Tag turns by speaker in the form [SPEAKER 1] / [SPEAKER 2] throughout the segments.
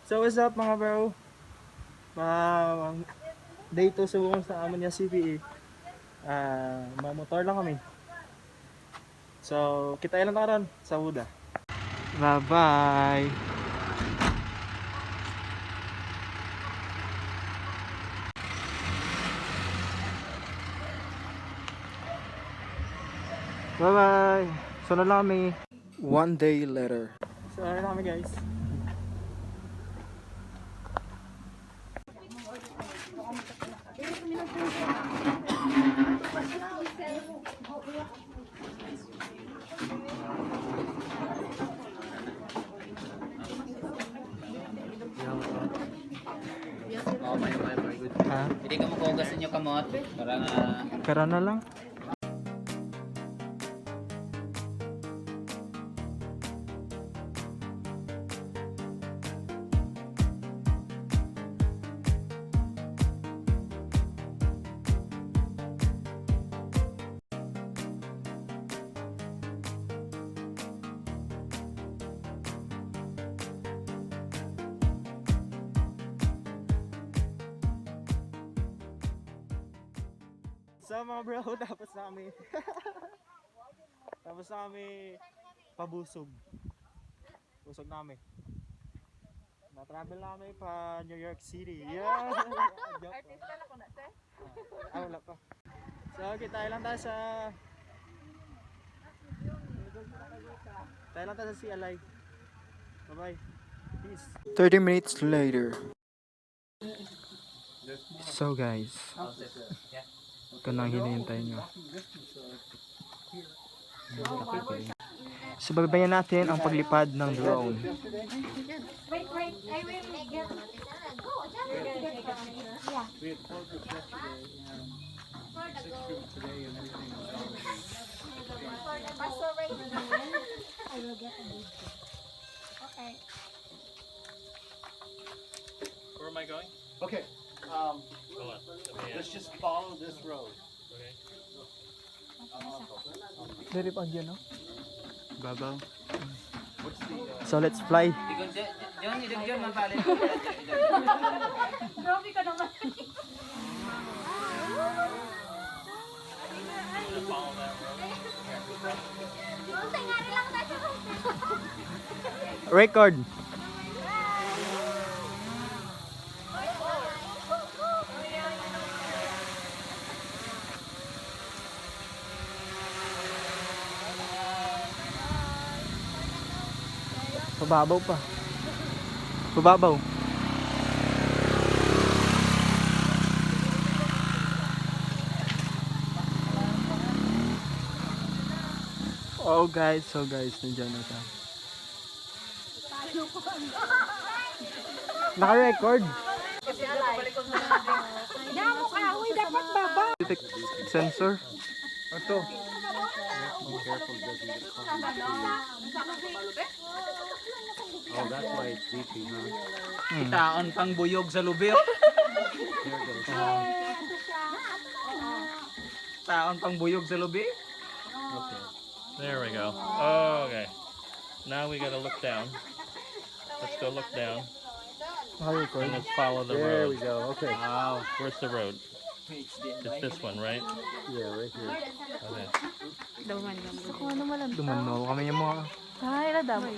[SPEAKER 1] So what's up mga bro? Day 2 subukong sa amin yung CPE. Mamotor lang kami. So kita lang karon sa Buda. Bye bye. Bye bye. Sunod lang kami. One day later. So ano lang kami guys.
[SPEAKER 2] Oh, may good.
[SPEAKER 1] Ha?
[SPEAKER 2] Hindi ka maghugas ninyo kamot para nga
[SPEAKER 1] Kara na lang. So mga bro, tapos na kami. Tapos na kami pabusog. Busog namin. Na-travel namin pa New York City. Yeah!
[SPEAKER 3] Artista na ko na, te.
[SPEAKER 1] Wala pa. So, kita lang tayo sa... Tayo lang tayo sa CLI. Bye-bye. Peace. 30 minutes later. So guys, ito na ang hinihintay nyo. So babayan natin ang paglipad ng drone.
[SPEAKER 3] Wait, I will get... Go, Pastor, right I will get a video. Okay.
[SPEAKER 4] Where am I going?
[SPEAKER 5] Okay,
[SPEAKER 4] Hold on.
[SPEAKER 5] let's just follow this road.
[SPEAKER 4] Okay.
[SPEAKER 1] Dari pa dyan, no? Babaw.
[SPEAKER 5] What's the,
[SPEAKER 1] So let's fly.
[SPEAKER 2] John, mapalit.
[SPEAKER 3] Grabe ka naman.
[SPEAKER 4] Follow that road.
[SPEAKER 1] Record. Pababaw pa. Pababaw. Oh guys, nandiyan na siya. Naka-record.
[SPEAKER 3] Damo ka, uy, dapat baba.
[SPEAKER 1] Detect sensor. Ito.
[SPEAKER 5] oh, that's why it's leaking, huh?
[SPEAKER 2] Taon pang buyog sa lubi.
[SPEAKER 5] There it goes.
[SPEAKER 2] Taon pang buyog sa lubi.
[SPEAKER 5] Okay.
[SPEAKER 4] There we go. Oh, okay. Now we gotta look down. Let's go look down
[SPEAKER 1] Naka-record.
[SPEAKER 4] and let's follow the
[SPEAKER 5] There we
[SPEAKER 4] road.
[SPEAKER 5] go. Okay.
[SPEAKER 2] Wow.
[SPEAKER 4] Where's the road? It's this one, right?
[SPEAKER 5] Yeah, right here.
[SPEAKER 4] Okay.
[SPEAKER 1] Dumano kami yung mga...
[SPEAKER 3] Ay, damo.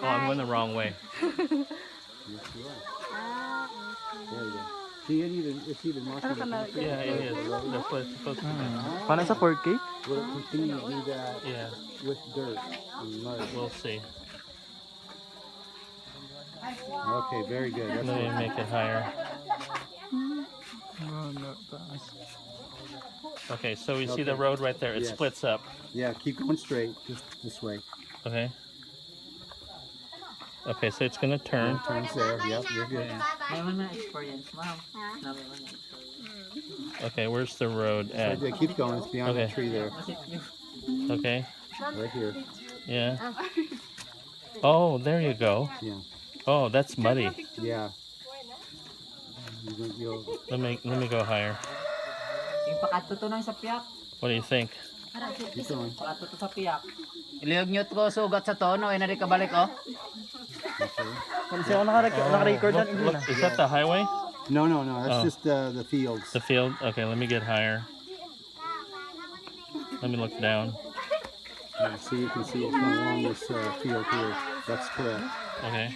[SPEAKER 4] Oh, I'm going the wrong way.
[SPEAKER 5] Yes, you are. There you go. See, it's even marking the
[SPEAKER 4] Yeah, it is. That's what it's supposed to be.
[SPEAKER 1] Paano sa 4K?
[SPEAKER 5] We'll continue to do that
[SPEAKER 4] Yeah,
[SPEAKER 5] with dirt and mud.
[SPEAKER 4] we'll see.
[SPEAKER 5] Okay, very good. That's
[SPEAKER 4] Let me
[SPEAKER 5] good.
[SPEAKER 4] make it higher. Okay, so we see the road right there. It
[SPEAKER 5] Yes.
[SPEAKER 4] splits up.
[SPEAKER 5] Yeah, keep going straight, just this way.
[SPEAKER 4] Okay. Okay, so it's gonna turn.
[SPEAKER 5] Turns there. Yep, you're good.
[SPEAKER 2] Experience, ma'am.
[SPEAKER 4] Okay, where's the road at?
[SPEAKER 5] Right there, keep going. It's beyond the
[SPEAKER 4] Okay.
[SPEAKER 5] tree there.
[SPEAKER 4] Okay.
[SPEAKER 5] Right here.
[SPEAKER 4] Yeah. Oh, there you go.
[SPEAKER 5] Yeah.
[SPEAKER 4] Oh, that's muddy.
[SPEAKER 5] Yeah. You'll,
[SPEAKER 4] Let me go higher.
[SPEAKER 2] Yung pakato to nang sa piyak.
[SPEAKER 4] What do you think?
[SPEAKER 5] keep going.
[SPEAKER 2] Pakato to sa piyak. Iliyog nyo to sugat sa tono, ay nari kabalik oh.
[SPEAKER 1] Kasi ako naka-record yan.
[SPEAKER 4] Look, is that the highway?
[SPEAKER 5] No, no, no. That's
[SPEAKER 4] Oh.
[SPEAKER 5] just the fields.
[SPEAKER 4] The field? Okay, let me get higher. Let me look down.
[SPEAKER 5] Yeah, see, you can see it going along this field here. That's correct.
[SPEAKER 4] Okay.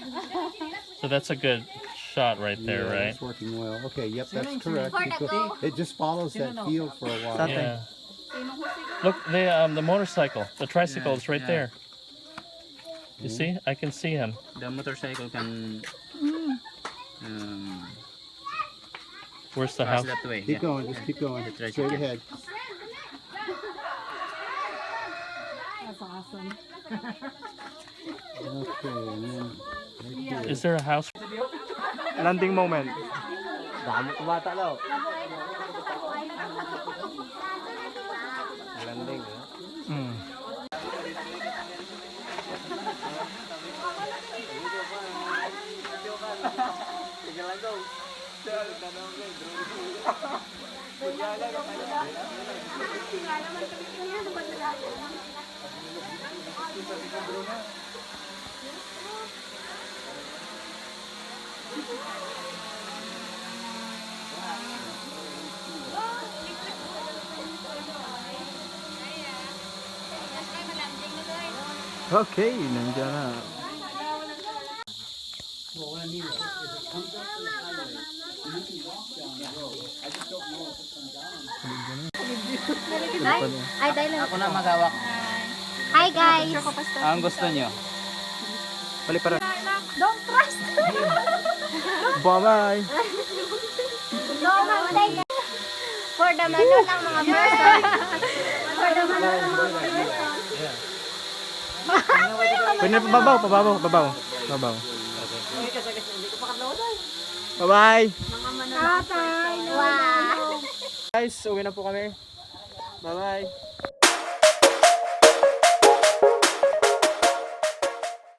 [SPEAKER 4] So that's a good shot right there,
[SPEAKER 5] Yeah,
[SPEAKER 4] right?
[SPEAKER 5] It's working well. Okay, yep, that's correct.
[SPEAKER 3] For the go.
[SPEAKER 5] It just follows that field for a while.
[SPEAKER 1] Saan?
[SPEAKER 4] Yeah. Look, the motorcycle, the tricycle is right there. You see? I can see him.
[SPEAKER 2] The motorcycle can
[SPEAKER 4] Where's the
[SPEAKER 2] pass
[SPEAKER 4] house?
[SPEAKER 2] that way.
[SPEAKER 5] Keep going, just keep going.
[SPEAKER 2] The
[SPEAKER 5] Straight
[SPEAKER 2] tricycle.
[SPEAKER 5] ahead.
[SPEAKER 3] That's awesome.
[SPEAKER 5] Okay, and then right here.
[SPEAKER 4] Is there a house?
[SPEAKER 1] Landing moment.
[SPEAKER 2] Dami kumata daw. Landing.
[SPEAKER 1] Mm. Okay, nandiyan na.
[SPEAKER 3] Ay, dahil lang.
[SPEAKER 2] Ako na maghawak.
[SPEAKER 3] Hi guys.
[SPEAKER 2] Ang gusto nyo.
[SPEAKER 1] Pagliparan.
[SPEAKER 3] Don't trust.
[SPEAKER 1] Bye-bye.
[SPEAKER 3] No, mamatay ka. For the manon ng mga person. For the manon ng mga person.
[SPEAKER 1] Pwede na pababaw. Bye-bye.
[SPEAKER 3] Tatay. Wow.
[SPEAKER 1] Guys, uwi na po kami. Bye-bye.